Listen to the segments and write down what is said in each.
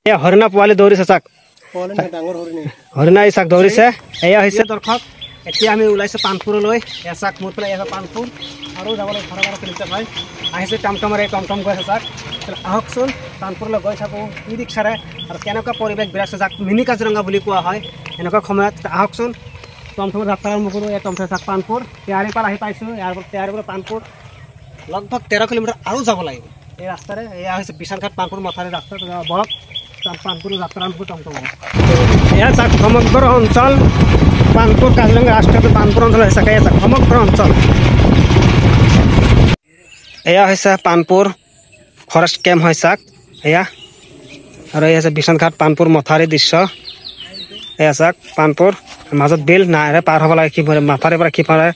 এয়া হৰিণা পোৱালি দৌৰিছে চাক হৰিণা এই চাক দৌৰিছে এয়া হৈছে দৰ্শক এতিয়া আমি ওলাইছো পানপুৰলৈ এয়া চাক মোৰ পৰা এয়া পানপুৰ আৰু যাবলৈ ঘৰৰ কিলোমিটাৰ হয় আহিছে টমটমৰে টমটম গৈ আছে চাক আহকচোন পানপুৰলৈ গৈ থাকোঁ ই ৰিক্সাৰে আৰু কেনেকুৱা পৰিৱেশ বিৰাজ যাক মিনি কাজিৰঙা বুলি কোৱা হয় এনেকুৱা সময়ত আহকচোন টমটমৰ যাত্ৰা আৰম্ভ কৰোঁ এই টমটম চাক পানপুৰ তেয়াৰীৰ পৰা আহি পাইছোঁ ইয়াৰ পৰা তেয়াৰীৰ পৰা পানপুৰ লগভগ 13 কিলোমিটাৰ আৰু যাব লাগিব এই ৰাস্তাৰে এয়া হৈছে বিশালঘাট পানপুৰ মথাউৰি ৰাস্তা বলক পানপুৰ যাত্ৰা আৰম্ভ টমটম এয়া চাক সমগ্ৰ অঞ্চল পানপুৰ কাজিৰঙা ৰাষ্ট্ৰীয় পানপুৰ অঞ্চল হৈছে এয়া চাক সমগ্ৰ অঞ্চল এয়া হৈছে পানপুৰ ফৰেষ্ট কেম্প হয় চাক এয়া আৰু এয়া হৈছে বিশালঘাট পানপুৰ মথাউৰি দৃশ্য এয়া চাক পানপুৰ মাজত বিল নাৱেৰে পাৰ হ'ব লাগে কি মাথাউৰিৰ পৰা কি পাৰে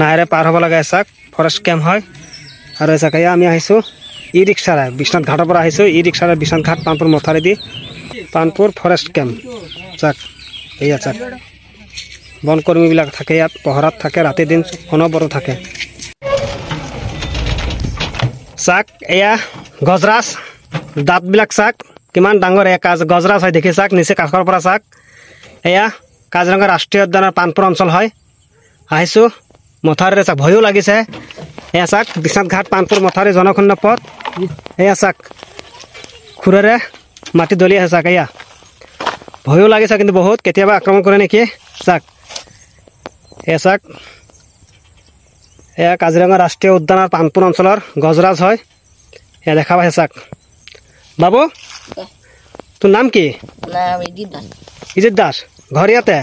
নাৱেৰে পাৰ হ'ব লাগে চাক ফৰেষ্ট কেম্প হয় আৰু চাক এয়া আমি আহিছোঁ ই ৰিক্সাৰে বিশ্বনাথ ঘাটৰ পৰা আহিছোঁ ই ৰিক্সাৰে বিশ্বনাথ ঘাট পানপুৰ মথাউৰি দি পানপুৰ ফৰেষ্ট কেম্প চাক এয়া চাক বনকৰ্মীবিলাক থাকে ইয়াত পহৰাত থাকে ৰাতি দিন অনবৰত থাকে চাক এয়া গজৰাজ দাঁতবিলাক চাক কিমান ডাঙৰ এয়া গজৰাজ হয় দেখি চাক নিচে কাষৰ পৰা চাক এয়া কাজিৰঙা ৰাষ্ট্ৰীয় উদ্যানৰ পানপুৰ অঞ্চল হয় আহিছোঁ মথাউৰিৰে চাক ভয়ো লাগিছে এয়া চাক বিশ্বনাথ ঘাট পানপুৰ মথাউৰি জনখণ্ড পথ এয়া চাক খুৰেৰে মাটি দলি আছে চাক এয়া ভয়ো লাগিছে কিন্তু বহুত কেতিয়াবা আক্ৰমণ কৰে নেকি চাক এয়া চাক এয়া কাজিৰঙা ৰাষ্ট্ৰীয় উদ্যানৰ পানপুৰ অঞ্চলৰ গজৰাজ হয় এয়া দেখা পাইছে চাক বাবু তোৰ নাম কি ইজিত দাস ঘৰ ইয়াতে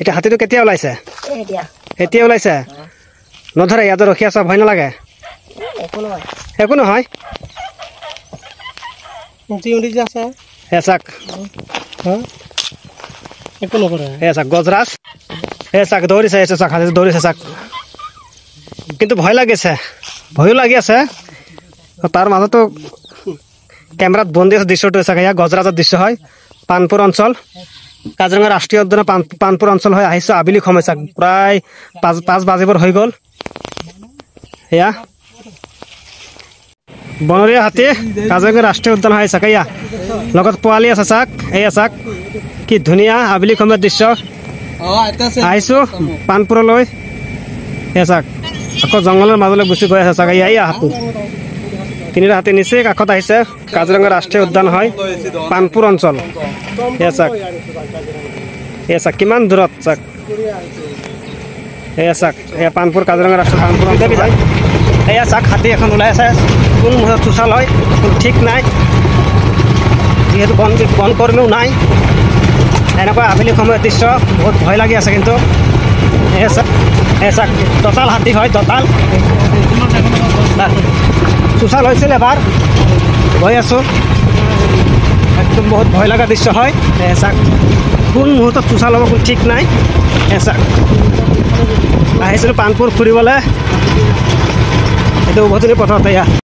এতিয়া হাতীটো কেতিয়া ওলাইছে এতিয়া ওলাইছে নধৰে ইয়াতে ৰখি আছা ভয় নালাগে একো নহয় গজৰাজ এই চাক দৌৰিছে চাক হাতী দৌৰিছে চাক কিন্তু ভয় লাগিছে ভয়ো লাগি আছে তাৰ মাজতো কেমেৰাত বন্দী আছে দৃশ্যটো চাক এয়া গজৰাজৰ দৃশ্য হয় পানপুৰ অঞ্চল কাজিৰঙা ৰাষ্ট্ৰীয় উদ্যানৰ পানপুৰ অঞ্চল হয় আহিছোঁ আবেলি সময় চাক প্ৰায় 5 বাজিবৰ হৈ গ'ল এয়া বনৰীয়া হাতী কাজিৰঙা ৰাষ্ট্ৰীয় উদ্যান হয় চাক এয়া লগত পোৱালি আছে চাক এয়া চাক কি ধুনীয়া আবেলি সময়ৰ দৃশ্য আহিছোঁ পানপুৰলৈ এয়া চাক আকৌ জংঘলৰ মাজলৈ গুচি গৈ আছে চাক এয়া হাতী তিনিটা হাতী নিচেই কাষত আহিছে কাজিৰঙা ৰাষ্ট্ৰীয় উদ্যান হয় পানপুৰ অঞ্চল এয়া চাক কিমান দূৰত চাক এয়া চাক এয়া পানপুৰ কাজিৰঙা ৰাষ্ট্ৰীয় পানপুৰ অঞ্চল যায় এয়া চাক হাতী এখন ওলাই আছে কোন মুহূৰ্তত চোচাল হয় ঠিক নাই যিহেতু বনকৰ্মীও নাই এনেকুৱা আবেলি সময়ৰ দৃশ্য বহুত ভয় লাগি আছে কিন্তু এয়া চাক দঁতাল হাতী হয় দঁতাল চোচাল হৈছিল এবাৰ গৈ আছোঁ একদম বহুত ভয় লগা দৃশ্য হয় চাক কোন মুহূৰ্তত চোচাল হ'ব কোনো ঠিক নাই চাক আহিছিলোঁ পানপুৰ ফুৰিবলৈ এইটো উভতনি পথত এয়া